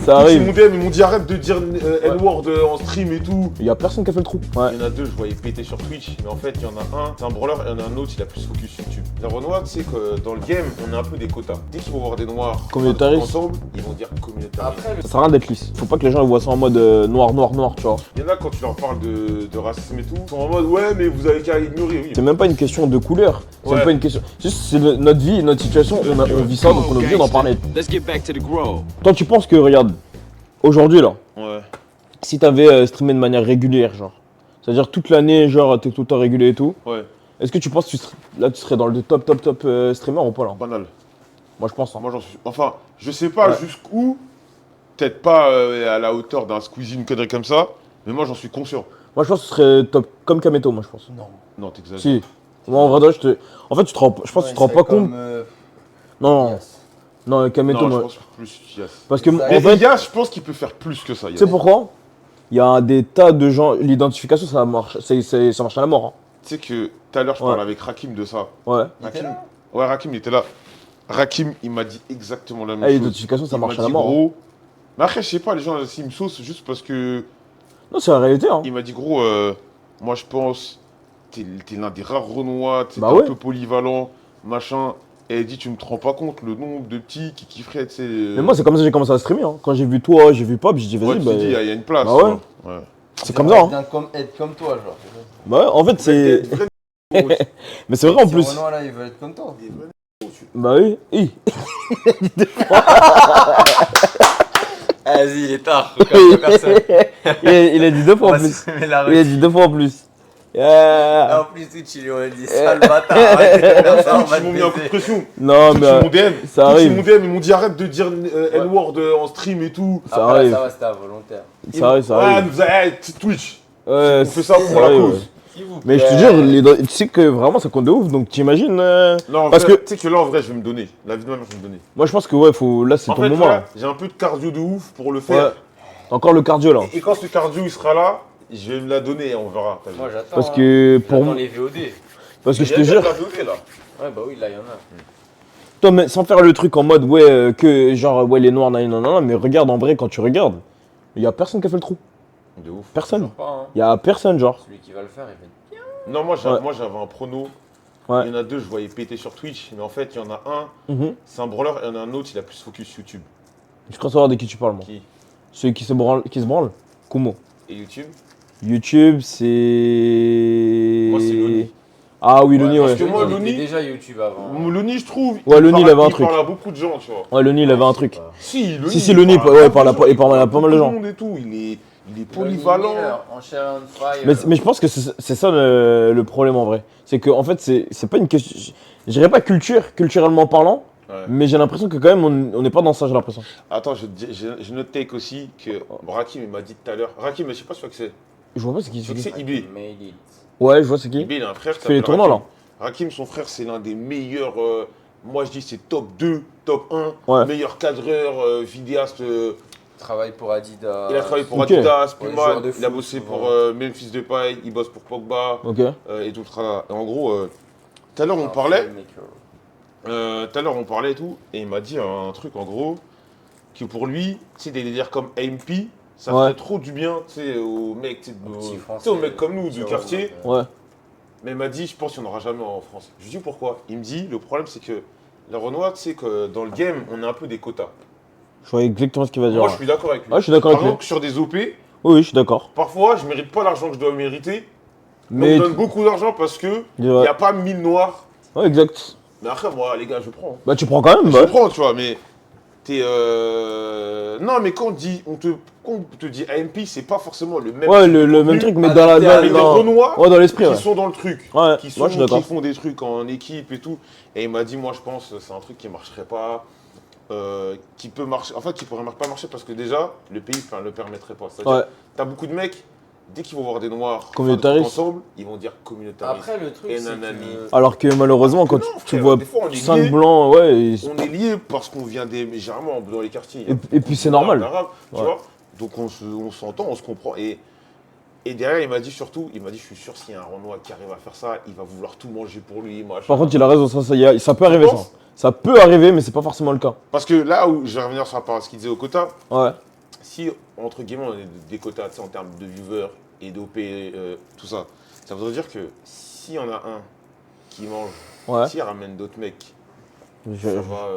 Ça Tous arrive. mon DM, ils m'ont dit arrête de dire N-word en stream et tout. Il y a personne qui a fait le trou. Ouais. Il y en a deux, je voyais péter sur Twitch, mais en fait, il y en a un, c'est un brawler, et il y en a un autre, il a plus focus sur YouTube. Les Renois, tu sais que dans le game, on a un peu des quotas. Dès qu'ils vont voir des noirs Communautaristes. ensemble, ils vont dire communautaristes. Après, Ça sert à rien d'être lisse. Faut pas que les gens ils voient ça en mode noir, noir, noir, tu vois. Il y en a quand tu leur parles de racisme et tout, ils sont en mode ouais, mais vous avez qu'à ignorer, oui. C'est même pas une question de couleur. C'est Ouais. même pas une question. Juste, c'est notre vie, notre situation, on vit ça, donc on est obligé d'en parler. Let's get back to the grow. Toi, tu penses que, regarde, aujourd'hui là, Ouais. si t'avais streamé de manière régulière, genre, c'est-à-dire toute l'année, genre, t'es tout le temps régulier et tout, Ouais, est-ce que tu penses que là, tu serais dans le top streamer ou pas là? banal. Moi, je pense. Hein. Moi, j'en suis. Enfin, je sais pas Ouais. jusqu'où, peut-être pas à la hauteur d'un Squeezie, une connerie comme ça, mais moi, j'en suis conscient. Moi, je pense que ce serait top, comme Kameto, moi, je pense. non. Non, t'exagères. Si. Moi, en vrai, en fait, je pense que tu te rends pas compte. Non, non, Kameto, Non, je moi. pense plus Yes. Parce que, Ça- en Mais fait, Yas, je pense qu'il peut faire plus que ça. tu sais pourquoi? Il y a des tas de gens, l'identification, ça marche, ça marche à la mort. Hein. Tu sais que tout à l'heure, je Ouais. parlais avec Rakim de ça. Ouais. était là Ouais, Rakim, il était là. Rakim, il m'a dit exactement la même Ah, chose. l'identification, ça Il m'a marche à la dit, mort. Hein. gros. Mais après, je sais pas, les gens, s'ils me saucent juste parce que. Non, c'est la réalité. Hein. Il m'a dit, gros, moi, je pense, t'es l'un des rares Renois, t'es Bah un ouais. peu polyvalent, machin. Et elle dit, tu me te rends pas compte le nombre de petits qui kifferaient, tu sais. Mais moi, c'est comme ça que j'ai commencé à streamer. Hein. Quand j'ai vu toi, j'ai vu Pop, j'ai dit, Ouais, vas-y, tu bah. te dis, il y a une place. bah ouais. quoi. Ouais. C'est comme ça. Hein. Bien être comme toi, genre. Bah ouais, en fait, c'est. Mais c'est vrai en Ces plus. Renois là, ils veulent être comme toi. Bah oui. Hi. Vas-y, il est tard, faut calmer personne. il a dit deux fois On en va plus. se fumer la Il a rue. dit deux fois en plus. En plus, Twitch, ils lui ont dit sale bâtard, arrête de faire ça, on va Ils te m'ont mis un coup de baiser. pression. Non, Tous mais. sur mon DM. ça Tous arrive. sur mon DM, ils m'ont dit, arrête de dire N-word en stream et tout. Ça Après, arrive. ça va, c'était involontaire. Ça arrive, ça Ouais, arrive. nous a- Twitch. Ouais, On fait ça pour ça la arrive, cause. ouais. S'il vous Mais je te plaît. jure, tu sais que vraiment ça compte de ouf, donc t'imagines. Non, en Parce vrai, que- tu sais que là, en vrai, je vais me donner. La vie de ma mère, je vais me donner. Moi je pense que ouais, faut. Là c'est En ton fait, moment là, là. j'ai un peu de cardio de ouf pour le Ouais. faire. T'as encore le cardio là. Et quand ce cardio il sera là, je vais me la donner et on verra. t'as vu. Moi, j'attends. Parce hein. que pour J'attends moi. les VOD. Parce que je Il y te a jure, déjà de la VOD, là. Ouais, bah oui, là, il y en a. toi, mais sans faire le truc en mode ouais, que genre ouais, les noirs, non, mais regarde en vrai quand tu regardes, il y a personne qui a fait le trou. De ouf. Personne. Toujours pas, hein. Il y a personne, genre. Celui qui va le faire, il va être. Non, moi, Ouais. j'avais un prono. Ouais. Il y en a deux, je voyais péter sur Twitch. Mais en fait, il y en a un, Mhm. c'est un brawler, et il y en a un autre, il a plus focus YouTube. Je crois savoir de qui tu parles, moi. Qui Celui qui se branle Kumo. Et YouTube YouTube, c'est. Moi, c'est Loni. Ah oui, Loni, parce ouais. que moi, il Loni- était déjà YouTube avant. Loni, je trouve. Ouais, Loni, il avait un il truc. parle à beaucoup de gens, tu vois. Ouais, Loni, il avait un truc. Si, Loni. Si, Loni, à ouais, il plein parle de gens, il parle à pas mal de gens. tout le monde et tout. Il est polyvalent. En Share and Fire. Mais je pense que c'est ça le problème en vrai. C'est que en fait, c'est pas une question. Je dirais pas culturellement parlant, Ouais. mais j'ai l'impression que quand même on n'est pas dans ça, j'ai l'impression. Attends, j'ai notre take aussi que Rakim il m'a dit tout à l'heure. Rakim, je sais pas si que c'est. Je vois pas c'est qui. Je sais que c'est IB. Made it. Ouais, je vois c'est qui. IB, il a un frère qui Fait les s'appelle tournois là. Rakim. Rakim, son frère, c'est l'un des meilleurs. Moi, je dis c'est top 2, top 1. Ouais. Meilleur cadreur, vidéaste. Travaille pour Adidas. Il a travaillé pour Ok. Adidas, Pour les Puma. joueurs de Il a foot, bossé souvent. pour Memphis Depay. Il bosse pour Pogba. Ok. Et tout le tralala. Et en gros, tout à l'heure, on Un parlait. filmmaker. Tout à l'heure, on parlait et tout, et il m'a dit un truc en gros, que pour lui, tu sais, des délires comme AMP, ça Ouais. ferait trop du bien, tu sais, aux mecs, tu sais, petits Français, aux mecs comme nous, du petits quartier. Renois. Ouais. Mais il m'a dit, je pense qu'il n'y en aura jamais en France. Je lui dis pourquoi. Il me dit, le problème, c'est que les Renois, tu sais, que dans le game, on a un peu des quotas. Je vois exactement ce qu'il va dire. Moi, ouais. je suis d'accord avec lui. Ouais, je suis d'accord Par avec lui. exemple, sur des OP, Oui, oui, je suis d'accord. parfois, je mérite pas l'argent que je dois mériter, mais on Mais. me donne beaucoup d'argent parce que il Ouais. n'y a pas 1000 noirs. Ouais, exact. Mais après, moi, les gars, je prends. Bah, tu prends quand même, Je bah. prends, tu vois, mais t'es. Non, mais quand on te dit AMP, c'est pas forcément le même. Ouais, type de le même contenu, truc, mais Ah, dans la. mais avec des dans- Renois Ouais, dans l'esprit, qui ouais. sont dans le truc, Ouais, qui, moi je suis d'accord. font des trucs en équipe et tout. Et il m'a dit, moi, je pense que c'est un truc qui marcherait pas. Qui peut marcher. En fait, qui pourrait pas marcher parce que déjà, le pays le permettrait pas. C'est-à-dire, Ouais. t'as beaucoup de mecs, dès qu'ils vont voir des noirs faire des Communautaristes. trucs ensemble, ils vont dire communautaristes. Après, le truc, Et c'est nanani. que... Alors que malheureusement, quand Non, tu frère, vois des fois, on est 5 liés. blancs, ouais. On est liés parce qu'on vient des. Généralement, dans les quartiers. Et puis c'est normal. Arabe, tu Ouais. vois. Donc on s'entend, on se comprend. Et derrière, il m'a dit surtout, je suis sûr, s'il y a un Renoir qui arrive à faire ça, il va vouloir tout manger pour lui. Machin. Par contre, il a raison, ça peut arriver ça. penses Ça peut arriver, mais c'est pas forcément le cas. Parce que là où je vais revenir sur ce qu'il disait au quota, Ouais. si, entre guillemets, on est des quotas tu sais, en termes de viewers et d'OP, tout ça, ça voudrait dire que s'il y en a un qui mange, Ouais. s'il ramène d'autres mecs, Je, ça je va.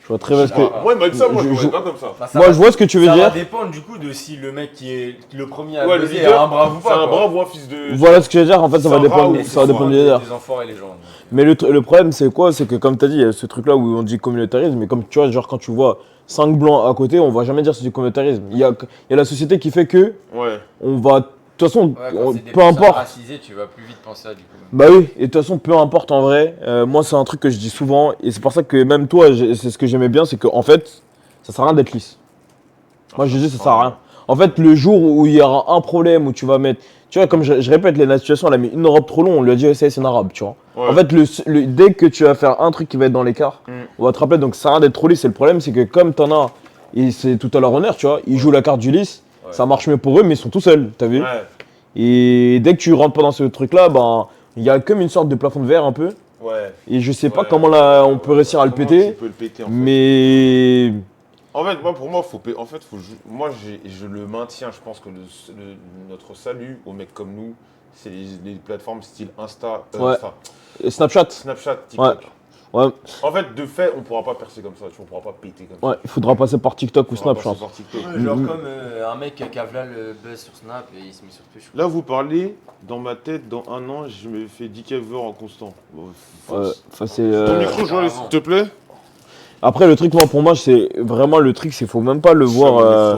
vois très bien ce que. Moi, il m'a dit ça, moi, je je- vois pas comme ça. Bah, ça Moi, va- je vois ce que tu veux ça dire. va dépendre du coup de si le mec qui est le premier à Ouais, le baiser est leader, un brave ou c'est pas. un quoi. brave ou un fils de. Voilà ce que je veux dire. En fait, ça va C'est un dépendre, rat ou Mais ça va c'est dépendre du souvent leader. des enfoirés les gens. Mais le problème, c'est quoi? C'est que, comme tu as dit, il y a ce truc-là où on dit communautarisme, mais comme tu vois, genre quand tu vois 5 blancs à côté, on va jamais dire c'est du communautarisme. Il y a la société qui fait que Ouais. on va. De toute façon, Ouais, quand c'est des peu personnes importe. racisées, tu vas plus vite penser à du coup. Bah oui, et de toute façon, peu importe en vrai. Moi, c'est un truc que je dis souvent, et c'est pour ça que même toi, c'est ce que j'aimais bien, c'est qu'en fait, ça sert à rien d'être lisse. Moi, je dis, ça sert à rien. En fait, le jour où il y aura un problème, où tu vas mettre. Tu vois, comme je répète, la situation, elle a mis une robe trop long, on lui a dit, ouais, c'est une arabe, tu vois. Ouais. En fait, dès que tu vas faire un truc qui va être dans l'écart, Mm. on va te rappeler, donc ça sert à rien d'être trop lisse. Et le problème, c'est que comme t'en as, et c'est tout à leur honneur, tu vois, ils jouent la carte du lisse, Ouais. ça marche mieux pour eux, mais ils sont tout seuls, t'as vu? Ouais. Et dès que tu rentres pas dans ce truc-là, ben, il y a comme une sorte de plafond de verre un peu. Ouais. Et je sais pas Ouais, comment on peut réussir à le comment péter, Tu peux le péter en fait. mais En fait, moi, pour moi, en fait, moi, je le maintiens. Je pense que notre salut aux mecs comme nous, c'est les plateformes style Insta, Ouais. Insta, Snapchat, Snapchat, TikTok. ouais, En fait, de fait, on pourra pas percer comme ça. Tu vois, on pourra pas péter comme ça. ouais, il faudra passer par TikTok ou On pourra Snap, je passer pense. par TikTok. Ouais, genre Mhm. comme un mec qui a là le buzz sur Snap et il se met sur Twitch. Là, vous parlez, dans ma tête, dans un an, je me fais 10 viewers en constant. Bon, force. Enfin, c'est, Ton micro, Joël, s'il te plaît. Après, le truc, moi, pour moi, c'est vraiment le truc, c'est faut même pas le voir.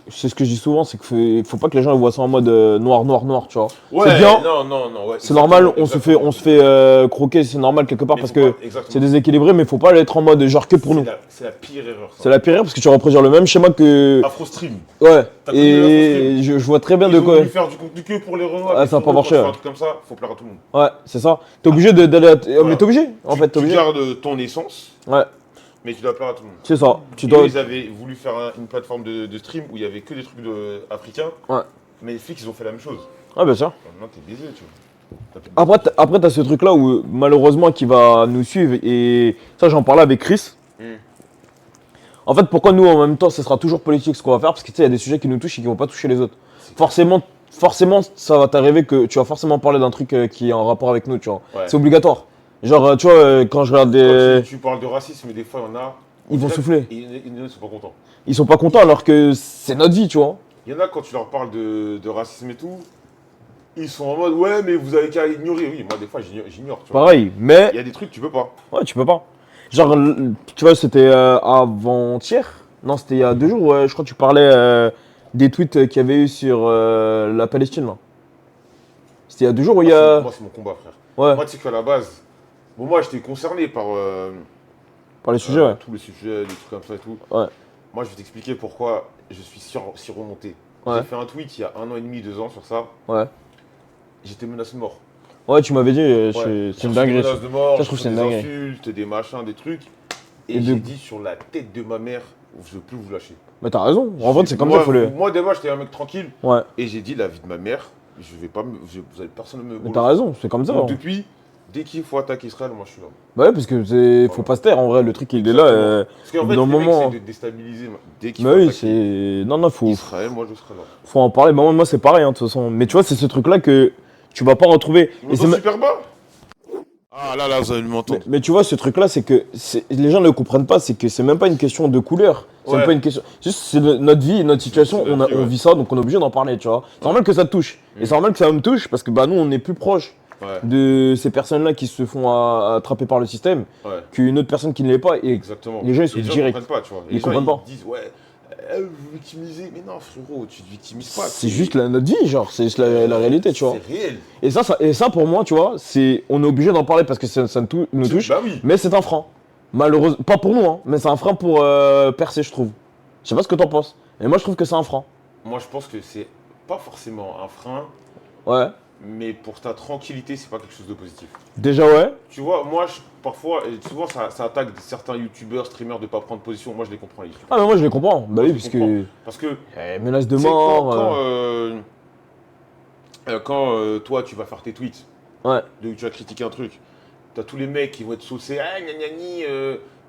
C'est ce que je dis souvent, c'est qu'il faut pas que les gens voient ça en mode noir, noir, noir, tu vois. Ouais, c'est bien, non, non, non, ouais. c'est normal, on se fait croquer, c'est normal quelque part parce que c'est déséquilibré, mais faut pas l'être en mode genre que pour nous. C'est la pire erreur. C'est la pire erreur parce que tu vas reproduire le même schéma que. Afrostream. Ouais, T'as connu et je vois très bien Ils de ont quoi. voulu faire du contenu que pour les Renois. Ah, ça va pas marcher, Quand tu fais ouais. un truc comme ça, faut plaire à tout le monde. Ouais, c'est ça. T'es obligé d'aller. Voilà. Mais t'es obligé, en fait, t'es Tu obligé. gardes ton essence, Ouais, mais tu dois plaire à tout le monde. c'est ça. Tu Et dois. eux, ils avaient voulu faire une plateforme de stream où il y avait que des trucs africains. Ouais. Mais les flics, ils ont fait la même chose. Ouais, bien sûr. Maintenant, t'es baisé, tu vois. T'as plus de- Après, t'as ce truc-là où, malheureusement, qui va nous suivre. Et ça, j'en parlais avec Chris. En fait, pourquoi nous, en même temps, ce sera toujours politique ce qu'on va faire? Parce que tu sais, il y a des sujets qui nous touchent et qui vont pas toucher les autres. Forcément, ça va t'arriver que tu vas forcément parler d'un truc qui est en rapport avec nous, tu vois. Ouais. C'est obligatoire. Genre, tu vois, quand je regarde des. Quand tu parles de racisme, des fois, il y en a. Ils vont souffler. Ils sont pas contents. Ils sont pas contents alors que c'est notre vie, tu vois. Il y en a, quand tu leur parles de racisme et tout, ils sont en mode ouais, mais vous avez qu'à ignorer. Oui, moi, des fois, j'ignore. Tu vois. Pareil, mais. Il y a des trucs, tu peux pas. Ouais, tu peux pas. Genre, tu vois, c'était avant-hier. Non, c'était il y a 2 jours. Ouais, je crois que tu parlais des tweets qu'il y avait eu sur la Palestine, là. C'était il y a 2 jours où il y a. Moi, c'est mon combat, frère. Ouais, Moi, tu sais qu'à la base, bon, moi, j'étais concerné par par les sujets, ouais. tous les sujets, des trucs comme ça et tout. Ouais. Moi, je vais t'expliquer pourquoi je suis si remonté. Ouais. J'ai fait un tweet il y a 1 an et demi, 2 ans sur ça. Ouais. J'étais menacé de mort. Ouais, tu m'avais dit, Ouais. c'est une J'ai reçu dinguerie. Des menaces de mort, Ça, je trouve que c'est une des dinguerie. insultes, des machins, des trucs. Et Et de- j'ai dit sur la tête de ma mère, je veux plus vous lâcher. Mais t'as raison. En vrai, c'est comme moi, ça, faut le. Moi, déjà, j'étais un mec tranquille. Ouais. Et j'ai dit la vie de ma mère, je vais pas me. Vous avez personne ne me. Mais t'as raison, c'est comme ça. Donc, hein. depuis, dès qu'il faut attaquer Israël, moi, je suis là. Bah ouais, parce que faut Voilà. pas se taire en vrai. Le truc, il est là. Parce qu'en au fait, bout le d'un mec, moment- c'est de déstabiliser. Dès qu'il Bah faut oui, attaquer c'est. Non, faut Israël, moi, je serai là. en parler. Bah, moi, c'est pareil, hein, de toute façon. Mais tu vois, c'est ce truc-là que tu vas pas retrouver. On Et c'est entend ma- super bas. Ah là, vous allez m'entendre. mais tu vois, ce truc-là, c'est que les gens ne comprennent pas, c'est que c'est même pas une question de couleur. C'est Ouais. même pas une question. Juste, c'est notre vie, notre situation, C'est notre vie, on ouais. vit ça, donc on est obligé d'en parler, tu vois. C'est normal que ça te touche. Et c'est normal que ça me touche, parce que bah, nous, on est plus proche Ouais, de ces personnes-là qui se font attraper par le système ouais, qu'une autre personne qui ne l'est pas. Et exactement. les gens, ils sont Et les directs. comprennent pas, tu vois. Ils Les gens, comprennent pas. Ils disent, ouais, vous victimisez. Mais non, frérot, tu te victimises pas. c'est juste notre vie, genre, c'est la réalité, tu vois. C'est réel. Et ça, pour moi, tu vois, on est obligé d'en parler parce que ça nous touche. Bah oui. Mais c'est un frein. Malheureusement, pas pour nous, hein, mais c'est un frein pour percer, je trouve. Je sais pas ce que t'en penses. Mais moi, je trouve que c'est un frein. Moi, je pense que c'est pas forcément un frein, Ouais. mais pour ta tranquillité, c'est pas quelque chose de positif. Déjà, ouais. Tu vois, moi, parfois, et souvent, ça attaque certains youtubeurs, streamers de pas prendre position. Moi, je les comprends, les youtubeurs. Ah, mais moi, je les comprends. Bah oui, Je parce les que. comprends. Parce que, Menace de tu sais, mort. quand toi, tu vas faire tes tweets, Ouais. tu vas critiquer un truc, t'as tous les mecs qui vont être saucés, ah, gna gna gni,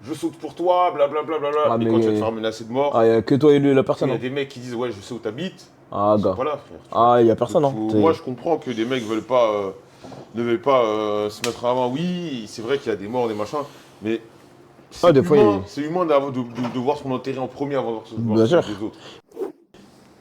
je saute pour toi, blablabla. Ah, et mais- quand tu vas te faire menacer de mort, Ah, y a que toi et lui, la il personne. y a Hein. des mecs qui disent, ouais, je sais où t'habites. Ah, gars. Voilà, frère. Ah, y a personne. Hein. Donc, moi, je comprends que les mecs ne veulent pas se mettre à main. Oui, c'est vrai qu'il y a des morts, des machins, mais c'est des fois, humain, c'est humain de voir son intérêt en premier avant de voir Bien celui sûr. des autres.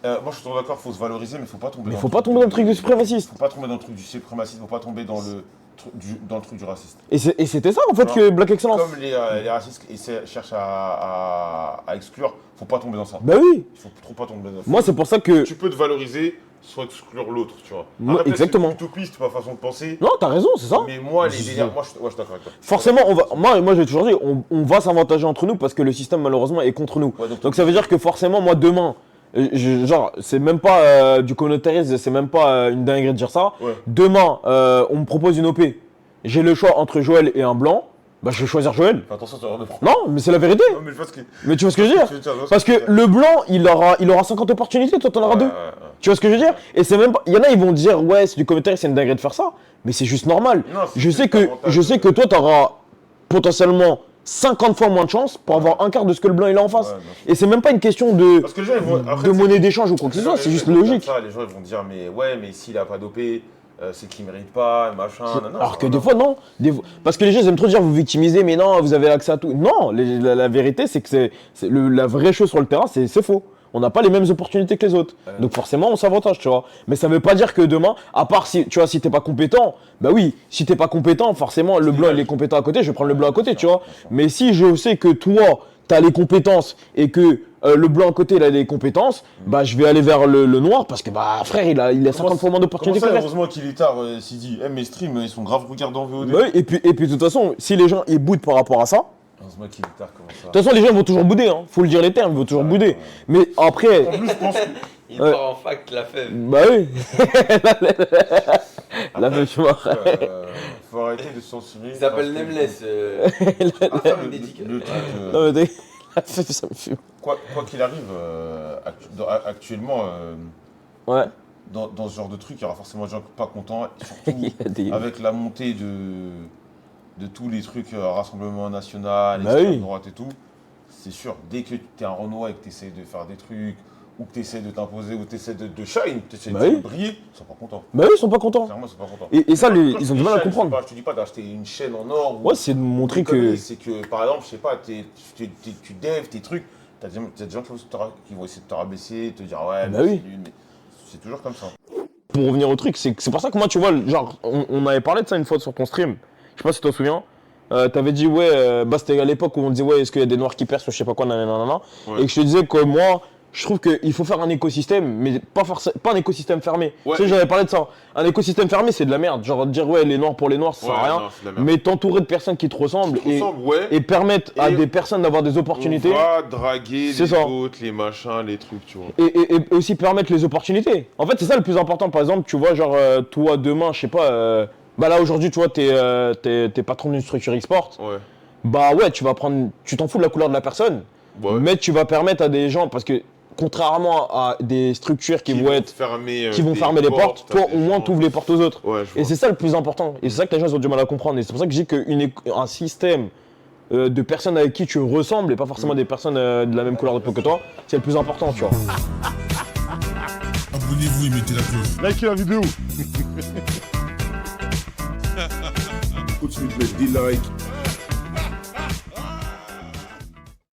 Moi, je suis d'accord, faut se valoriser, mais faut pas tomber. Mais faut pas tomber dans le truc du suprémaciste. Faut pas tomber dans le truc du suprémacisme, faut pas tomber dans le truc du raciste. Et c'était ça, en fait, Non. que Black Excellence. Comme les racistes cherchent à exclure, faut pas tomber dans ça. Bah oui. Il faut trop pas tomber dans ça. Moi, c'est pour ça que. Tu peux te valoriser sans exclure l'autre, tu vois. Moi, Après, peut-être exactement. C'est utopiste, ma façon de penser. Non, t'as raison, c'est ça. Mais moi, les Je- délires, moi, je suis d'accord avec toi. Forcément, moi j'ai toujours dit, on va s'avantager entre nous parce que le système malheureusement est contre nous. Ouais, Donc ça veut dire que forcément, moi demain, genre, c'est même pas du communautarisme, c'est même pas une dinguerie de dire ça. Ouais. Demain, on me propose une OP, j'ai le choix entre Joël et un blanc, bah je vais choisir Joël. Fais attention, tu vas avoir des Non, mais c'est la vérité. Non, mais je pense que. Mais tu vois ce que je veux dire? Parce que le blanc, il aura 50 opportunités, toi t'en auras 2. Tu vois ce que je veux dire? Et c'est même pas. Il y en a, ils vont dire, ouais, c'est du communautarisme, c'est une dinguerie de faire ça. Mais c'est juste normal. Non, c'est Je juste sais que, l'avantage. je sais que toi, t'auras potentiellement 50 fois moins de chance pour avoir un quart de ce que le blanc il a en face. Ouais, bien sûr. Et c'est même pas une question de, Parce que les gens, ils vont. Après, de c'est- monnaie d'échange ou quoi que ce les gens, soit, c'est les juste gens, ils vont logique. dire ça, les gens ils vont dire, mais ouais, mais s'il a pas dopé, c'est qu'il mérite pas, machin. Non, non, Alors que non. des fois, non. Parce que les gens ils aiment trop dire vous victimisez, mais non, vous avez accès à tout. Non, la vérité, c'est que la vraie chose sur le terrain, c'est faux. On n'a pas les mêmes opportunités que les autres. Donc forcément, on s'avantage, tu vois. Mais ça veut pas dire que demain, à part si, tu vois, si t'es pas compétent, bah oui, si t'es pas compétent, forcément, le blanc, il est compétent à côté, je vais prendre le blanc à côté, tu vois. Mais si je sais que toi, t'as les compétences et que le blanc à côté, il a les compétences, bah je vais aller vers le noir parce que, bah frère, il a 50 fois moins d'opportunités que Comment le ça, reste. heureusement qu'il est tard, s'il dit, mes streams, ils sont grave regardés en VOD. Bah oui, et puis de toute façon, si les gens ils boudent par rapport à ça, Heureusement qu'il est tard, comment ça. de toute façon les gens vont toujours bouder, hein. Faut le dire les termes, ils vont toujours bouder. Mais après, En plus, je pense que. Il Ouais. part en fac, la fève. bah oui. La même chose. Faut arrêter de se censurer. Il s'appelle parce que- Nameless. Après, une dédicace. le truc, Non mais ça me fume. quoi qu'il arrive, actuellement, Ouais. dans ce genre de truc, il y aura forcément des gens pas contents, surtout Il y a des- avec la montée de tous les trucs Rassemblement National, Bah extrême oui. droite et tout. C'est sûr, dès que tu es un Renoir et que tu essaies de faire des trucs, ou que tu essaies de t'imposer, ou que tu essaies de shine, tu essaies Bah de oui. briller, ils sont pas contents. Bah eux ils sont pas contents. Clairement, ils sont pas contents. Et ça, Quand ils je ont dis du mal à shine, comprendre. Je te dis pas d'acheter une chaîne en or. ou- Ouais, c'est de montrer que. C'est que, par exemple, je sais pas, tu devs tes trucs, t'as des gens qui vont essayer de te rabaisser, te dire ouais, Bah mais oui. c'est nul, mais c'est toujours comme ça. Pour revenir au truc, c'est pour ça que moi, tu vois, genre, on avait parlé de ça une fois sur ton stream. Je sais pas si tu te souviens. T'avais dit, ouais, bah c'était à l'époque où on disait, ouais, est-ce qu'il y a des noirs qui percent ou je sais pas quoi, nanana. Ouais. Et que je te disais que moi, je trouve qu'il faut faire un écosystème, mais pas un écosystème fermé. Ouais. Tu sais, j'avais parlé de ça. Un écosystème fermé, c'est de la merde. Genre, dire, ouais, les noirs pour les noirs, ça sert à rien. non, c'est de la merde. Mais t'entourer de personnes qui te ressemblent Qui te ressemblent, ouais. et permettre à Et des personnes d'avoir des opportunités. On va draguer C'est les ça. autres, les machins, les trucs, tu vois. Et aussi permettre les opportunités. En fait, c'est ça le plus important. Par exemple, tu vois, genre, toi, demain, je sais pas, bah là, aujourd'hui, tu vois, t'es patron d'une structure e-sport. Ouais. Bah ouais, tu t'en fous de la couleur de la personne, Ouais. mais tu vas permettre à des gens, parce que contrairement à des structures qui vont fermer, fermer les portes, toi, au moins, tu ouvres les portes aux autres. Ouais, je Et vois. c'est ça le plus important. Et c'est ça que les gens ils ont du mal à comprendre. Et c'est pour ça que je dis qu'un système de personnes avec qui tu ressembles et pas forcément des personnes de la même couleur de peau que toi, c'est le plus important, tu vois. Abonnez-vous et mettez la cloche. Likez la vidéo. Continue de mettre des likes,